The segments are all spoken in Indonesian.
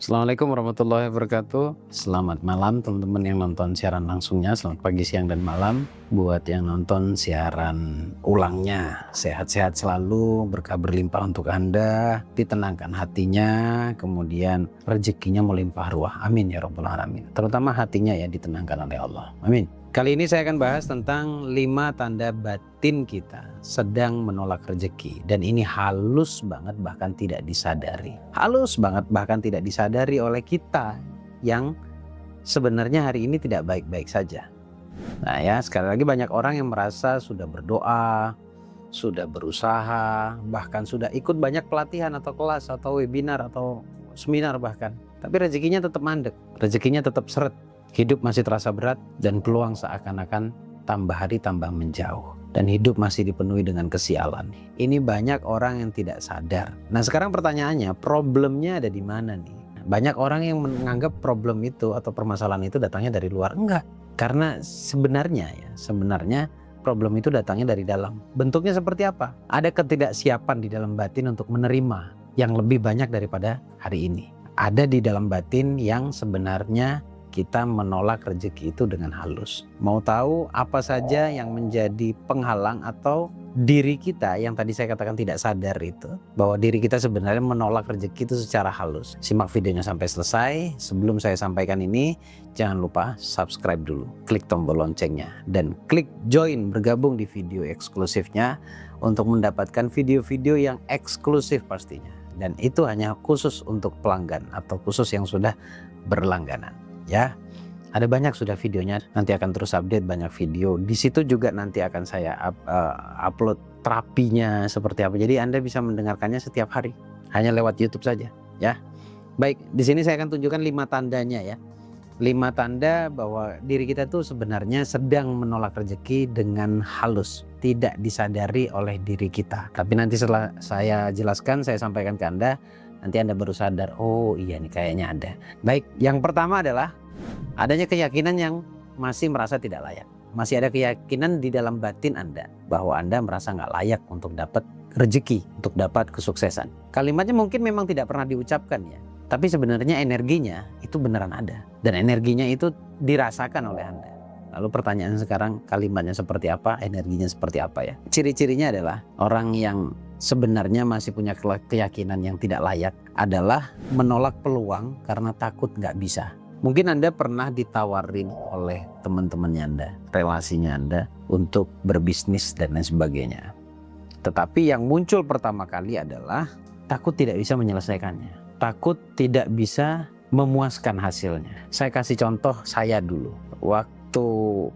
Assalamualaikum warahmatullahi wabarakatuh. Selamat malam teman-teman yang nonton siaran langsungnya. Selamat pagi, siang, dan malam. Buat yang nonton siaran ulangnya, sehat-sehat selalu, berkah berlimpah untuk Anda, ditenangkan hatinya, kemudian rezekinya melimpah ruah. Amin ya rabbal alamin. Terutama hatinya ya ditenangkan oleh Allah. Amin. Kali ini saya akan bahas tentang 5 tanda batin kita sedang menolak rezeki. Dan ini halus banget, bahkan tidak disadari. Halus banget, bahkan tidak disadari oleh kita yang sebenarnya hari ini tidak baik-baik saja. Nah ya, sekali lagi banyak orang yang merasa sudah berdoa, sudah berusaha, bahkan sudah ikut banyak pelatihan atau kelas atau webinar atau seminar bahkan. Tapi rezekinya tetap mandek, rezekinya tetap seret. Hidup masih terasa berat dan peluang seakan-akan tambah hari tambah menjauh. Dan hidup masih dipenuhi dengan kesialan. Ini banyak orang yang tidak sadar. Nah sekarang pertanyaannya, problemnya ada di mana nih? Banyak orang yang menganggap problem itu atau permasalahan itu datangnya dari luar. Enggak. Karena sebenarnya problem itu datangnya dari dalam. Bentuknya seperti apa? Ada ketidaksiapan di dalam batin untuk menerima yang lebih banyak daripada hari ini. Ada di dalam batin yang sebenarnya kita menolak rezeki itu dengan halus. Mau tahu apa saja yang menjadi penghalang atau diri kita yang tadi saya katakan tidak sadar itu, bahwa diri kita sebenarnya menolak rezeki itu secara halus. Simak videonya sampai selesai. Sebelum saya sampaikan ini, jangan lupa subscribe dulu, klik tombol loncengnya, dan klik join bergabung di video eksklusifnya untuk mendapatkan video-video yang eksklusif pastinya. Dan itu hanya khusus untuk pelanggan atau khusus yang sudah berlangganan. Ya, ada banyak sudah videonya, nanti akan terus update banyak video. Di situ juga nanti akan saya upload terapinya seperti apa. Jadi Anda bisa mendengarkannya setiap hari, hanya lewat YouTube saja, ya. Baik, di sini saya akan tunjukkan 5 tandanya ya. 5 tanda bahwa diri kita tuh sebenarnya sedang menolak rezeki dengan halus, tidak disadari oleh diri kita. Tapi nanti setelah saya jelaskan, saya sampaikan ke Anda, nanti Anda baru sadar, oh iya nih kayaknya ada. Baik, yang pertama adalah adanya keyakinan yang masih merasa tidak layak. Masih ada keyakinan di dalam batin Anda bahwa Anda merasa nggak layak untuk dapat rezeki, untuk dapat kesuksesan. Kalimatnya mungkin memang tidak pernah diucapkan ya, tapi sebenarnya energinya itu beneran ada. Dan energinya itu dirasakan oleh Anda. Lalu pertanyaan sekarang, kalimatnya seperti apa, energinya seperti apa ya? Ciri-cirinya adalah orang yang sebenarnya masih punya keyakinan yang tidak layak adalah menolak peluang karena takut nggak bisa. Mungkin Anda pernah ditawarin oleh teman-temannya Anda, relasinya Anda untuk berbisnis dan lain sebagainya. Tetapi yang muncul pertama kali adalah takut tidak bisa menyelesaikannya. Takut tidak bisa memuaskan hasilnya. Saya kasih contoh saya dulu. Waktu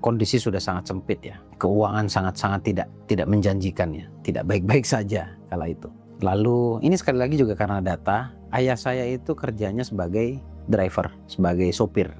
kondisi sudah sangat sempit ya, keuangan sangat-sangat tidak menjanjikan ya, tidak baik-baik saja kala itu. Lalu ini sekali lagi juga karena data, ayah saya itu kerjanya sebagai driver, sebagai sopir,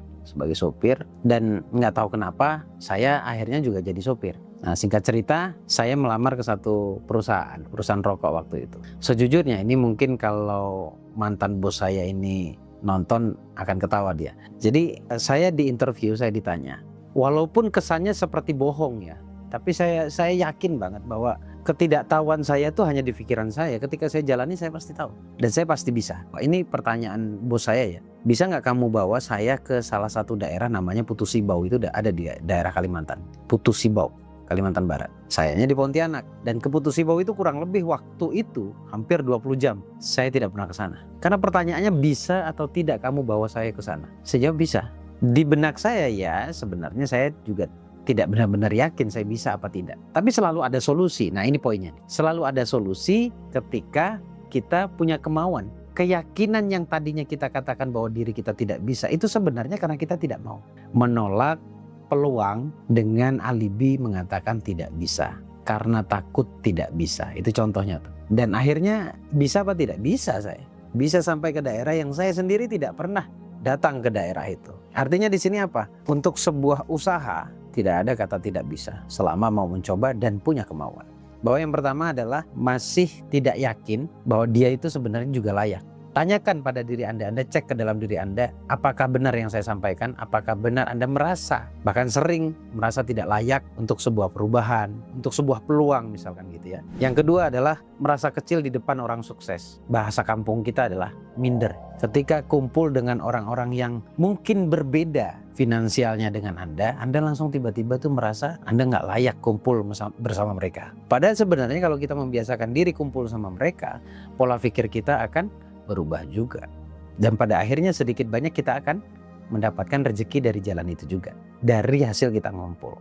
dan nggak tahu kenapa saya akhirnya juga jadi sopir. Nah singkat cerita, saya melamar ke satu perusahaan rokok waktu itu. Sejujurnya ini mungkin kalau mantan bos saya ini nonton akan ketawa dia. Jadi saya di interview, saya ditanya, walaupun kesannya seperti bohong ya, tapi saya yakin banget bahwa ketidaktahuan saya itu hanya di pikiran saya. Ketika saya jalani saya pasti tahu dan saya pasti bisa. Ini pertanyaan bos saya ya, bisa nggak kamu bawa saya ke salah satu daerah namanya Putu Sibau, itu ada di daerah Kalimantan, Putu Sibau, Kalimantan Barat. Sayanya di Pontianak, dan ke Putu Sibau itu kurang lebih waktu itu hampir 20 jam. Saya tidak pernah ke sana. Karena pertanyaannya bisa atau tidak kamu bawa saya ke sana? Saya jawab bisa. Di benak saya ya sebenarnya saya juga tidak benar-benar yakin saya bisa apa tidak. Tapi selalu ada solusi. Nah ini poinnya. Selalu ada solusi ketika kita punya kemauan. Keyakinan yang tadinya kita katakan bahwa diri kita tidak bisa, itu sebenarnya karena kita tidak mau. Menolak peluang dengan alibi mengatakan tidak bisa. Karena takut tidak bisa. Itu contohnya tuh. Dan akhirnya bisa apa tidak? Bisa saya. Bisa sampai ke daerah yang saya sendiri tidak pernah datang ke daerah itu. Artinya di sini apa? Untuk sebuah usaha tidak ada kata tidak bisa selama mau mencoba dan punya kemauan. Bahwa yang pertama adalah masih tidak yakin bahwa dia itu sebenarnya juga layak. Tanyakan pada diri Anda cek ke dalam diri Anda, apakah benar yang saya sampaikan? Apakah benar Anda merasa, bahkan sering merasa tidak layak untuk sebuah perubahan, untuk sebuah peluang misalkan gitu ya. Yang kedua adalah merasa kecil di depan orang sukses. Bahasa kampung kita adalah minder. Ketika kumpul dengan orang-orang yang mungkin berbeda finansialnya dengan Anda langsung tiba-tiba tuh merasa Anda nggak layak kumpul bersama mereka. Padahal sebenarnya kalau kita membiasakan diri kumpul sama mereka, pola pikir kita akan berubah juga. Dan pada akhirnya sedikit banyak kita akan mendapatkan rezeki dari jalan itu juga. Dari hasil kita ngumpul.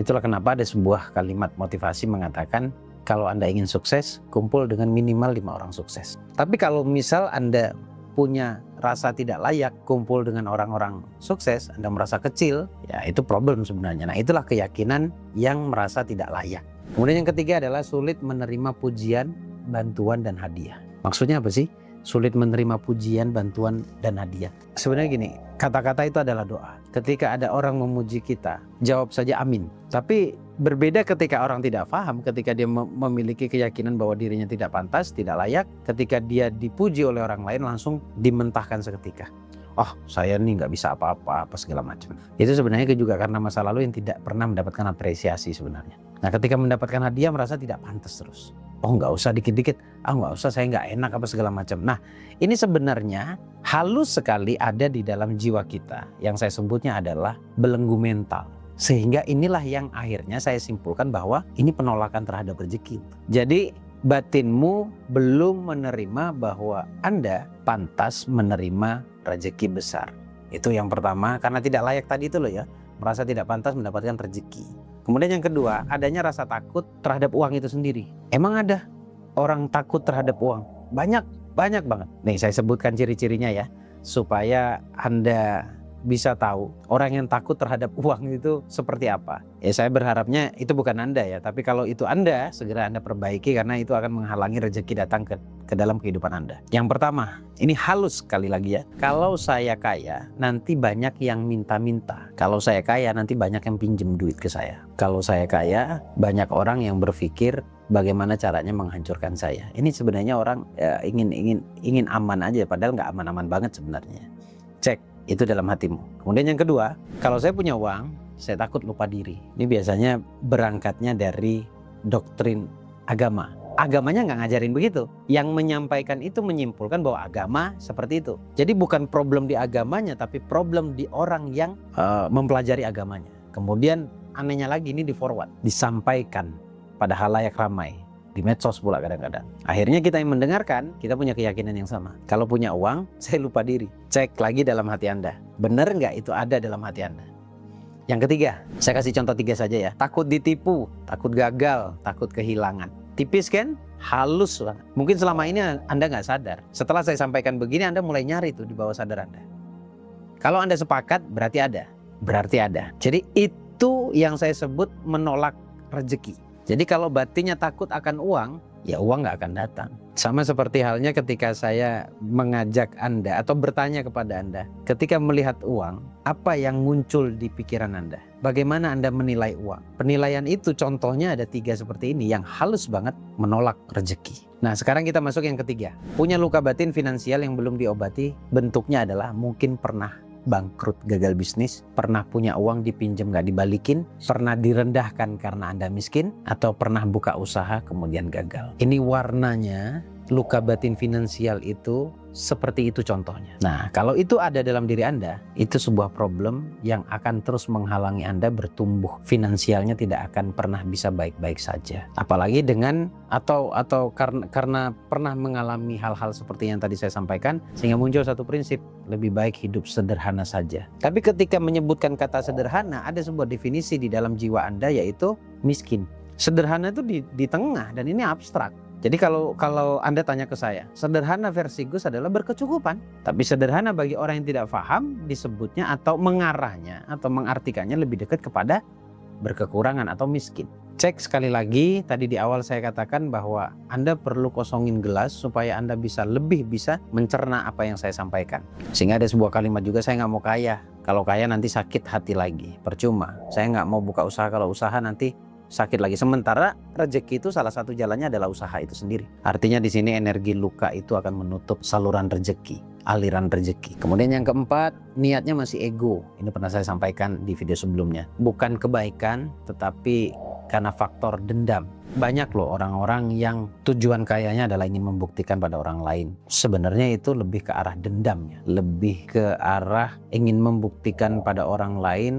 Itulah kenapa ada sebuah kalimat motivasi mengatakan, kalau Anda ingin sukses, kumpul dengan minimal 5 orang sukses. Tapi kalau misal Anda punya rasa tidak layak kumpul dengan orang-orang sukses, Anda merasa kecil, ya itu problem sebenarnya. Nah, itulah keyakinan yang merasa tidak layak. Kemudian yang ketiga adalah sulit menerima pujian, bantuan, dan hadiah. Maksudnya apa sih? Sulit menerima pujian, bantuan, dan hadiah. Sebenarnya gini, kata-kata itu adalah doa. Ketika ada orang memuji kita, jawab saja amin. Tapi berbeda ketika orang tidak paham, ketika dia memiliki keyakinan bahwa dirinya tidak pantas, tidak layak. Ketika dia dipuji oleh orang lain, langsung dimentahkan seketika. Oh, saya nih nggak bisa apa-apa, apa segala macam. Itu sebenarnya juga karena masa lalu yang tidak pernah mendapatkan apresiasi sebenarnya. Nah, ketika mendapatkan hadiah merasa tidak pantas terus. Oh, nggak usah dikit-dikit, nggak usah, saya nggak enak apa segala macam. Nah, ini sebenarnya halus sekali ada di dalam jiwa kita. Yang saya sebutnya adalah belenggu mental. Sehingga inilah yang akhirnya saya simpulkan bahwa ini penolakan terhadap rezeki. Jadi batinmu belum menerima bahwa Anda pantas menerima rezeki besar. Itu yang pertama, karena tidak layak tadi itu loh ya, merasa tidak pantas mendapatkan rezeki. Kemudian yang kedua, adanya rasa takut terhadap uang itu sendiri. Emang ada orang takut terhadap uang? Banyak banget. Nih saya sebutkan ciri-cirinya ya, supaya Anda bisa tahu orang yang takut terhadap uang itu seperti apa. Ya saya berharapnya itu bukan Anda ya, tapi kalau itu Anda, segera Anda perbaiki karena itu akan menghalangi rezeki datang ke dalam kehidupan Anda. Yang pertama, ini halus sekali lagi ya. Kalau saya kaya, nanti banyak yang minta-minta. Kalau saya kaya, nanti banyak yang pinjem duit ke saya. Kalau saya kaya, banyak orang yang berpikir bagaimana caranya menghancurkan saya. Ini sebenarnya orang ya, ingin aman aja, padahal nggak aman-aman banget sebenarnya. Cek itu dalam hatimu. Kemudian yang kedua, kalau saya punya uang, saya takut lupa diri. Ini biasanya berangkatnya dari doktrin agama. Agamanya nggak ngajarin begitu. Yang menyampaikan itu menyimpulkan bahwa agama seperti itu. Jadi bukan problem di agamanya, tapi problem di orang yang mempelajari agamanya. Kemudian anehnya lagi ini di forward, disampaikan pada halayak ramai. Di medsos pula kadang-kadang. Akhirnya kita yang mendengarkan, kita punya keyakinan yang sama. Kalau punya uang, saya lupa diri. Cek lagi dalam hati Anda. Benar nggak itu ada dalam hati Anda? Yang ketiga, saya kasih contoh 3 saja ya. Takut ditipu, takut gagal, takut kehilangan. Tipis kan? Halus banget. Mungkin selama ini Anda nggak sadar. Setelah saya sampaikan begini, Anda mulai nyari tuh di bawah sadar Anda. Kalau Anda sepakat, berarti ada. Berarti ada. Jadi itu yang saya sebut menolak rezeki. Jadi kalau batinnya takut akan uang, ya uang nggak akan datang. Sama seperti halnya ketika saya mengajak Anda atau bertanya kepada Anda, ketika melihat uang, apa yang muncul di pikiran Anda? Bagaimana Anda menilai uang? Penilaian itu contohnya ada 3 seperti ini yang halus banget menolak rezeki. Nah sekarang kita masuk yang ketiga. Punya luka batin finansial yang belum diobati, bentuknya adalah mungkin pernah bangkrut, gagal bisnis, pernah punya uang dipinjam gak dibalikin, pernah direndahkan karena Anda miskin, atau pernah buka usaha kemudian gagal. Ini warnanya, luka batin finansial itu seperti itu contohnya. Nah, kalau itu ada dalam diri Anda, itu sebuah problem yang akan terus menghalangi Anda bertumbuh. Finansialnya tidak akan pernah bisa baik-baik saja. Apalagi dengan atau karena pernah mengalami hal-hal seperti yang tadi saya sampaikan, sehingga muncul satu prinsip, lebih baik hidup sederhana saja. Tapi ketika menyebutkan kata sederhana, ada sebuah definisi di dalam jiwa Anda yaitu miskin. Sederhana itu di tengah dan ini abstrak. Jadi kalau Anda tanya ke saya, sederhana versi Gus adalah berkecukupan. Tapi sederhana bagi orang yang tidak paham disebutnya atau mengarahnya atau mengartikannya lebih dekat kepada berkekurangan atau miskin. Cek sekali lagi, tadi di awal saya katakan bahwa Anda perlu kosongin gelas supaya Anda lebih bisa mencerna apa yang saya sampaikan. Sehingga ada sebuah kalimat juga, saya nggak mau kaya. Kalau kaya nanti sakit hati lagi, percuma. Saya nggak mau buka usaha, kalau usaha nanti sakit lagi. Sementara rezeki itu salah satu jalannya adalah usaha itu sendiri. Artinya di sini energi luka itu akan menutup saluran rezeki, aliran rezeki. Kemudian yang keempat, niatnya masih ego. Ini pernah saya sampaikan di video sebelumnya. Bukan kebaikan, tetapi karena faktor dendam. Banyak loh orang-orang yang tujuan kayanya adalah ingin membuktikan pada orang lain. Sebenarnya itu lebih ke arah dendamnya, lebih ke arah ingin membuktikan pada orang lain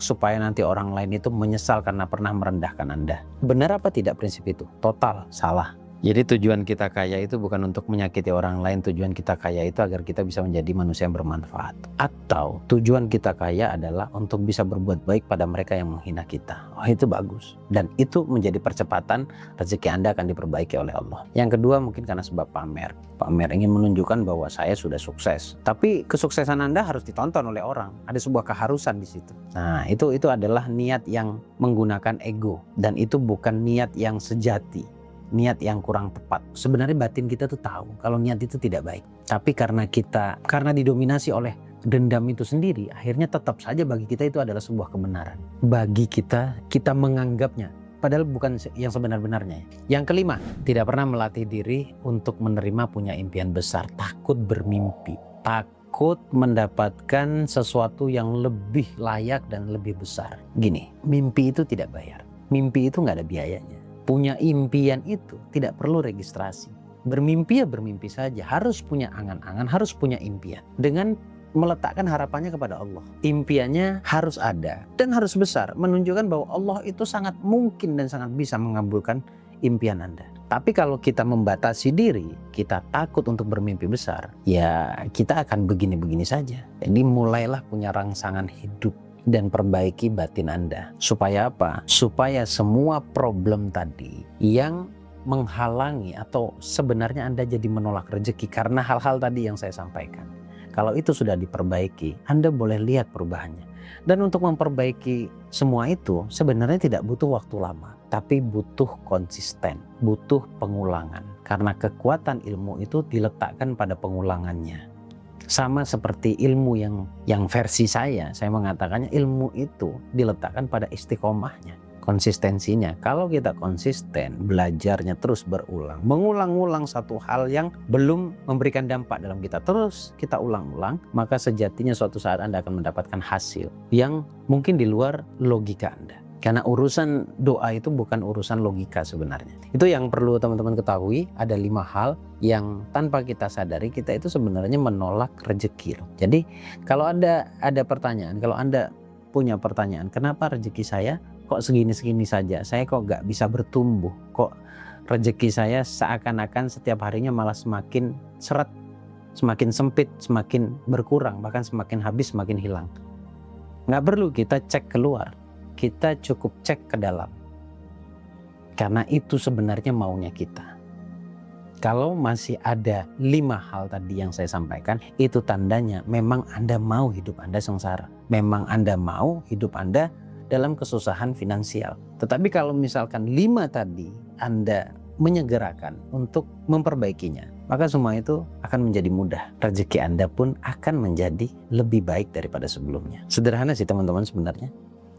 supaya nanti orang lain itu menyesal karena pernah merendahkan Anda. Benar apa tidak prinsip itu? Total salah. Jadi tujuan kita kaya itu bukan untuk menyakiti orang lain. Tujuan kita kaya itu agar kita bisa menjadi manusia yang bermanfaat. Atau tujuan kita kaya adalah untuk bisa berbuat baik pada mereka yang menghina kita. Oh, itu bagus. Dan itu menjadi percepatan rezeki Anda akan diperbaiki oleh Allah. Yang kedua mungkin karena sebab pamer. Pamer ingin menunjukkan bahwa saya sudah sukses. Tapi kesuksesan Anda harus ditonton oleh orang. Ada sebuah keharusan di situ. Nah, itu adalah niat yang menggunakan ego. Dan itu bukan niat yang sejati. Niat yang kurang tepat. Sebenarnya batin kita tuh tahu kalau niat itu tidak baik. Tapi karena didominasi oleh dendam itu sendiri, akhirnya tetap saja bagi kita itu adalah sebuah kebenaran. Bagi kita menganggapnya. Padahal bukan yang sebenar-benarnya. Yang kelima, tidak pernah melatih diri untuk menerima punya impian besar. Takut bermimpi. Takut mendapatkan sesuatu yang lebih layak dan lebih besar. Gini, mimpi itu tidak bayar. Mimpi itu nggak ada biayanya. Punya impian itu tidak perlu registrasi. Bermimpi ya bermimpi saja. Harus punya angan-angan, harus punya impian. Dengan meletakkan harapannya kepada Allah. Impiannya harus ada dan harus besar. Menunjukkan bahwa Allah itu sangat mungkin dan sangat bisa mengabulkan impian Anda. Tapi kalau kita membatasi diri, kita takut untuk bermimpi besar, ya kita akan begini-begini saja. Jadi mulailah punya rangsangan hidup. Dan perbaiki batin Anda. Supaya apa? Supaya semua problem tadi yang menghalangi atau sebenarnya Anda jadi menolak rezeki karena hal-hal tadi yang saya sampaikan. Kalau itu sudah diperbaiki, Anda boleh lihat perubahannya. Dan untuk memperbaiki semua itu sebenarnya tidak butuh waktu lama. Tapi butuh konsisten, butuh pengulangan. Karena kekuatan ilmu itu diletakkan pada pengulangannya. Sama seperti ilmu yang versi saya mengatakannya ilmu itu diletakkan pada istiqomahnya, konsistensinya. Kalau kita konsisten, belajarnya terus berulang, mengulang-ulang satu hal yang belum memberikan dampak dalam kita, terus kita ulang-ulang, maka sejatinya suatu saat Anda akan mendapatkan hasil yang mungkin di luar logika Anda. Karena urusan doa itu bukan urusan logika sebenarnya. Itu yang perlu teman-teman ketahui. Ada 5 hal yang tanpa kita sadari kita itu sebenarnya menolak rezeki. Jadi kalau ada pertanyaan, kalau Anda punya pertanyaan, kenapa rezeki saya kok segini-segini saja? Saya kok gak bisa bertumbuh? Kok rezeki saya seakan-akan setiap harinya malah semakin seret, semakin sempit, semakin berkurang, bahkan semakin habis, semakin hilang. Gak perlu kita cek keluar. Kita cukup cek ke dalam. Karena itu sebenarnya maunya kita. Kalau masih ada 5 hal tadi yang saya sampaikan, itu tandanya memang Anda mau hidup Anda sengsara. Memang Anda mau hidup Anda dalam kesusahan finansial. Tetapi kalau misalkan 5 tadi Anda menyegerakan untuk memperbaikinya, maka semua itu akan menjadi mudah. Rezeki Anda pun akan menjadi lebih baik daripada sebelumnya. Sederhana sih teman-teman sebenarnya.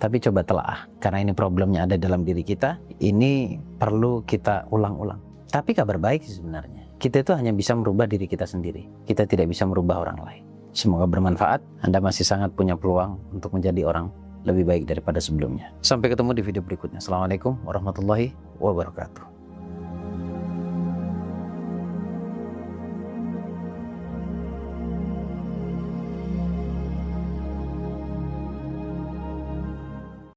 Tapi coba telaah, karena ini problemnya ada dalam diri kita, ini perlu kita ulang-ulang. Tapi kabar baik sih sebenarnya, kita itu hanya bisa merubah diri kita sendiri. Kita tidak bisa merubah orang lain. Semoga bermanfaat, Anda masih sangat punya peluang untuk menjadi orang lebih baik daripada sebelumnya. Sampai ketemu di video berikutnya. Assalamualaikum warahmatullahi wabarakatuh.